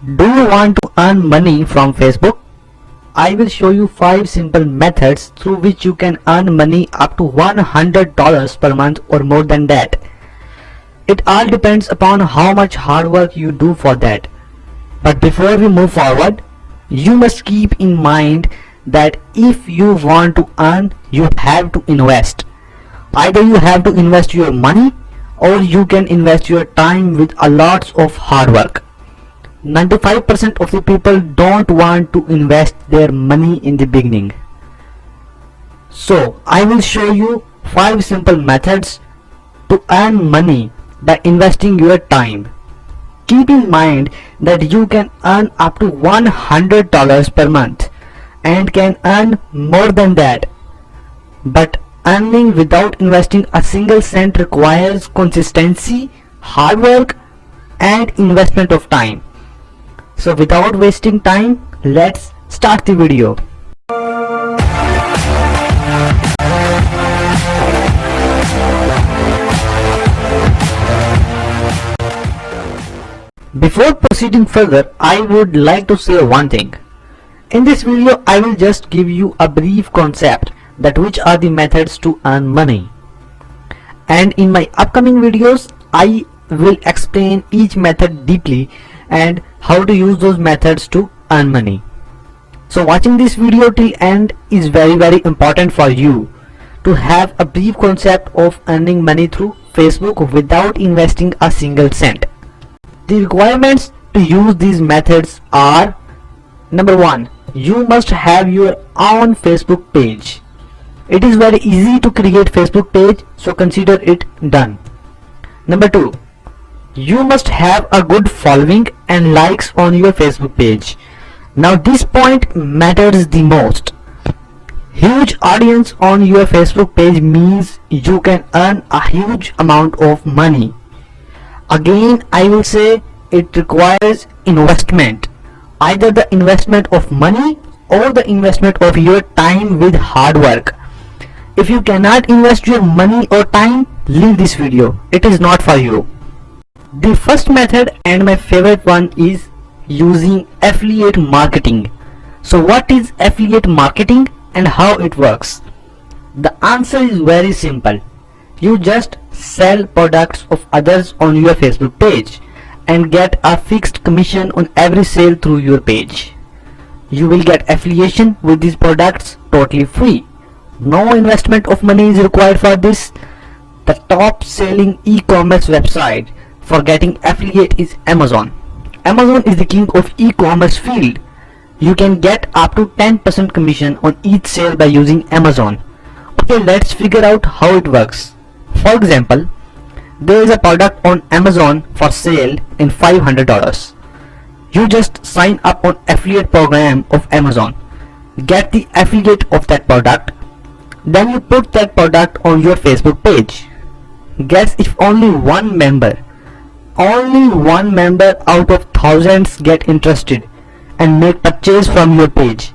Do you want to earn money from Facebook? I will show you 5 simple methods through which you can earn money up to $100 per month or more than that. It all depends upon how much hard work you do for that. But before we move forward, you must keep in mind that if you want to earn, you have to invest. Either you have to invest your money or you can invest your time with a lots of hard work. 95% of the people don't want to invest their money in the beginning. So I will show you 5 simple methods to earn money by investing your time. Keep in mind that you can earn up to $100 per month and can earn more than that. But earning without investing a single cent requires consistency, hard work, and investment of time. So without wasting time, let's start the video. Before proceeding further, I would like to say one thing. In this video, I will just give you a brief concept that which are the methods to earn money. And in my upcoming videos, I will explain each method deeply and how to use those methods to earn money. So watching this video till end is very important for you to have a brief concept of earning money through Facebook without investing a single cent. The requirements to use these methods are: number 1, you must have your own Facebook page. It is very easy to create Facebook page, so consider it done. Number 2, you must have a good following and likes on your Facebook page. Now this point matters the most. Huge audience on your Facebook page means you can earn a huge amount of money. Again, I will say it requires investment, either the investment of money or the investment of your time with hard work. If you cannot invest your money or time, leave this video. It is not for you. The first method and my favorite one is using affiliate marketing. So what is affiliate marketing and how it works? The answer is very simple. You just sell products of others on your Facebook page and get a fixed commission on every sale through your page. You will get affiliation with these products totally free. No investment of money is required for this. The top selling e-commerce website for getting affiliate is Amazon. Amazon is the king of e-commerce field. You can get up to 10% commission on each sale by using Amazon. Okay, let's figure out how it works. For example, there is a product on Amazon for sale in $500. You just sign up on affiliate program of Amazon, get the affiliate of that product, then you put that product on your Facebook page. Guess if only one member out of thousands get interested and make purchase from your page,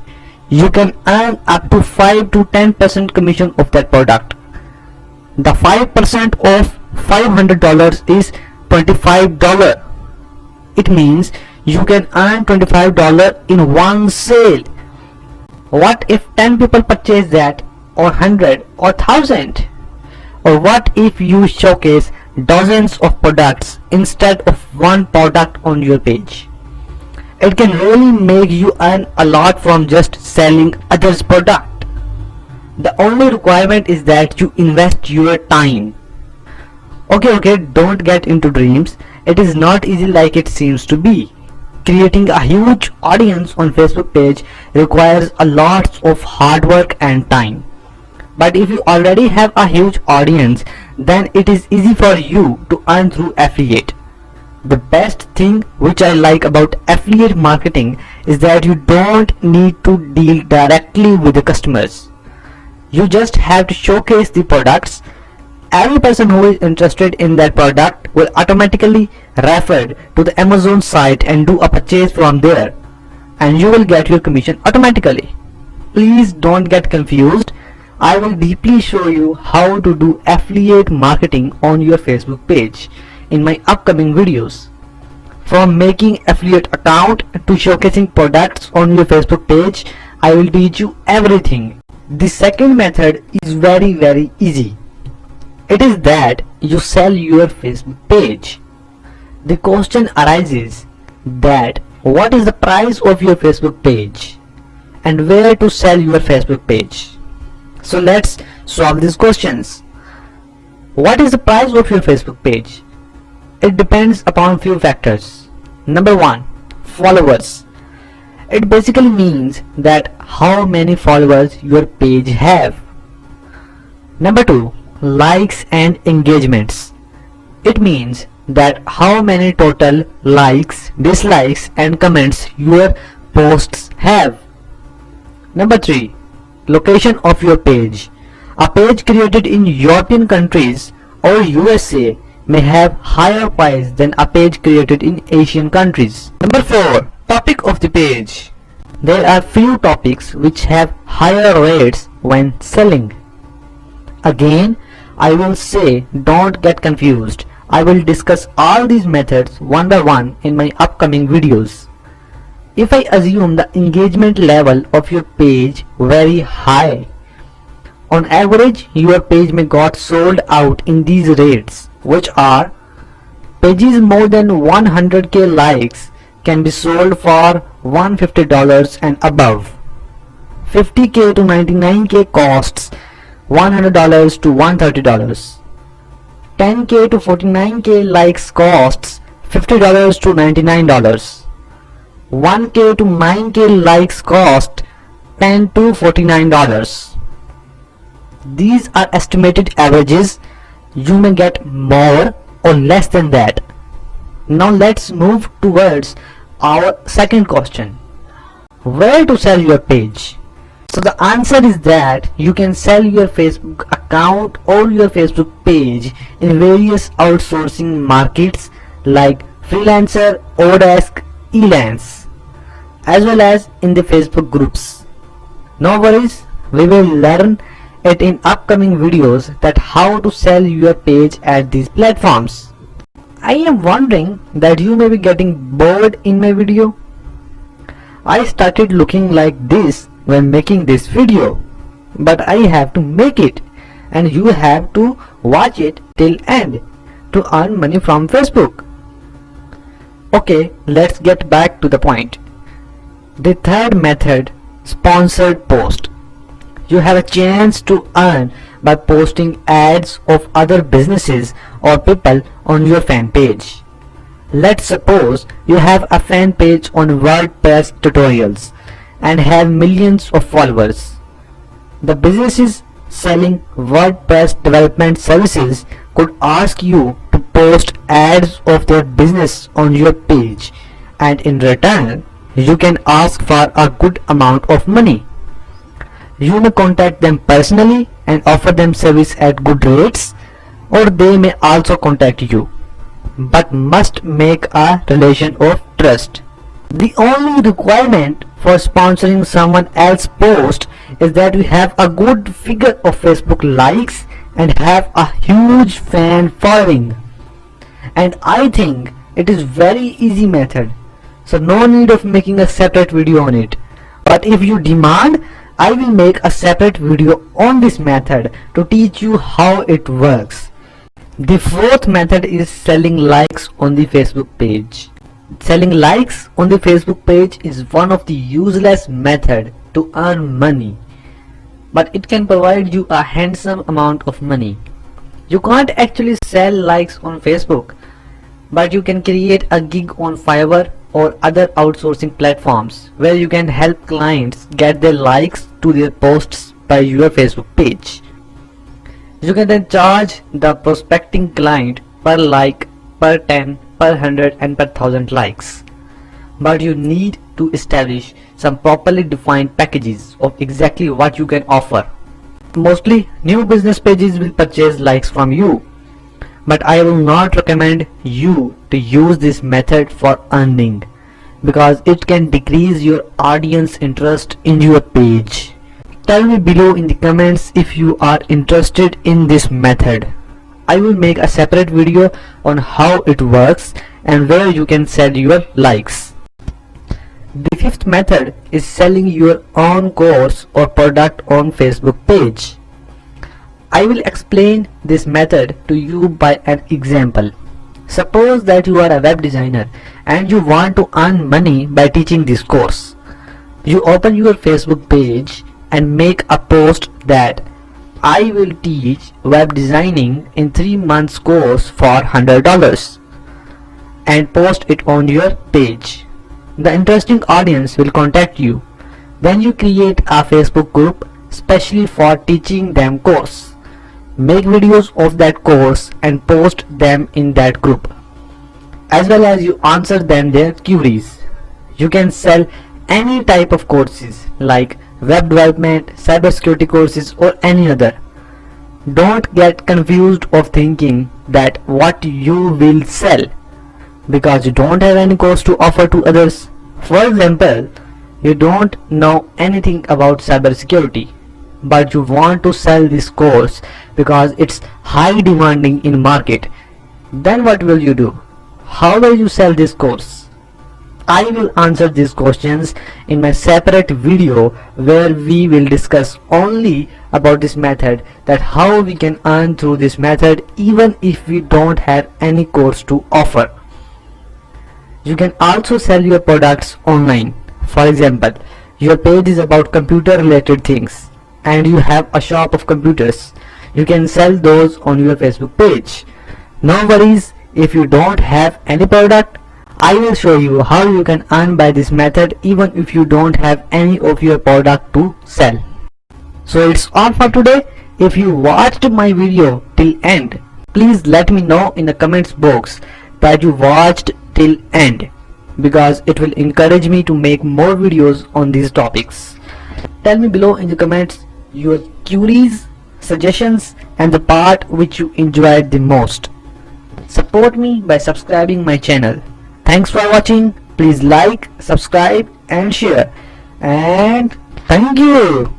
you can earn up to 5 to 10% commission of that product. The 5% of $500 is $25. It means you can earn $25 in one sale. What if 10 people purchase that, or 100 or 1000? Or what if you showcase dozens of products instead of one product on your page? It can really make you earn a lot from just selling others' product. The only requirement is that you invest your time. Okay, don't get into dreams. It is not easy like it seems to be. Creating a huge audience on Facebook page requires a lot of hard work and time. But if you already have a huge audience, then it is easy for you to earn through affiliate. The best thing which I like about affiliate marketing is that you don't need to deal directly with the customers. You just have to showcase the products. Every person who is interested in that product will automatically refer to the Amazon site and do a purchase from there, and you will get your commission automatically. Please don't get confused. I will deeply show you how to do affiliate marketing on your Facebook page in my upcoming videos. From making affiliate account to showcasing products on your Facebook page, I will teach you everything. The second method is very easy. It is that you sell your Facebook page. The question arises that what is the price of your Facebook page and where to sell your Facebook page. So let's solve these questions. What is the price of your Facebook page? It depends upon few factors. Number 1, followers. It basically means that how many followers your page have. Number 2, likes and engagements. It means that how many total likes, dislikes and comments your posts have. Number 3, location of your page. A page created in European countries or USA may have higher price than a page created in Asian countries. Number 4, topic of the page. There are few topics which have higher rates when selling. Again, I will say don't get confused. I will discuss all these methods one by one in my upcoming videos. If I assume the engagement level of your page very high, on average your page may got sold out in these rates, which are pages more than 100k likes can be sold for $150 and above. 50k to 99k costs $100 to $130. 10k to 49k likes costs $50 to $99. 1k to 9k likes cost $10 to $49. These are estimated averages. You may get more or less than that. Now let's move towards our second question. Where to sell your page? So the answer is that you can sell your Facebook account or your Facebook page in various outsourcing markets like Freelancer, Odesk, Elance, as well as in the Facebook groups. No worries, we will learn it in upcoming videos that how to sell your page at these platforms. I am wondering that you may be getting bored in my video. I started looking like this when making this video, but I have to make it and you have to watch it till end to earn money from Facebook. Okay, let's get back to the point. The third method, sponsored post. You have a chance to earn by posting ads of other businesses or people on your fan page. Let's suppose you have a fan page on WordPress tutorials and have millions of followers. The businesses selling WordPress development services could ask you to post ads of their business on your page, and in return you can ask for a good amount of money. You may contact them personally and offer them service at good rates, or they may also contact you, but must make a relation of trust. The only requirement for sponsoring someone else's post is that you have a good figure of Facebook likes and have a huge fan following. And I think it is very easy method, so no need of making a separate video on it. But if you demand, I will make a separate video on this method to teach you how it works. The fourth method is selling likes on the Facebook page. Selling likes on the Facebook page is one of the useless method to earn money, but it can provide you a handsome amount of money. You can't actually sell likes on Facebook, but you can create a gig on Fiverr or other outsourcing platforms where you can help clients get their likes to their posts by your Facebook page. You can then charge the prospecting client per like, per 10, per 100 and per 1000 likes. But you need to establish some properly defined packages of exactly what you can offer. Mostly new business pages will purchase likes from you, but I will not recommend you to use this method for earning, because it can decrease your audience interest in your page. Tell me below in the comments if you are interested in this method. I will make a separate video on how it works and where you can sell your likes. The fifth method is selling your own course or product on Facebook page. I will explain this method to you by an example. Suppose that you are a web designer and you want to earn money by teaching this course. You open your Facebook page and make a post that I will teach web designing in 3 months course for $100 and post it on your page. The interesting audience will contact you. Then you create a Facebook group specially for teaching them course. Make videos of that course and post them in that group, as well as you answer them their queries. You can sell any type of courses like web development, cybersecurity courses or any other. Don't get confused of thinking that what you will sell because you don't have any course to offer to others. For example, you don't know anything about cybersecurity, but you want to sell this course because it's high demanding in market. Then what will you do? How will you sell this course? I will answer these questions in my separate video where we will discuss only about this method, that how we can earn through this method even if we don't have any course to offer. You can also sell your products online. For example, your page is about computer related things and you have a shop of computers. You can sell those on your Facebook page. No worries if you don't have any product. I will show you how you can earn by this method even if you don't have any of your product to sell. So it's all for today. If you watched my video till end, please let me know in the comments box that you watched till end, because it will encourage me to make more videos on these topics. Tell me below in the comments your queries, suggestions and the part which you enjoyed the most. Support me by subscribing my channel. Thanks for watching. Please like, subscribe and share, and thank you.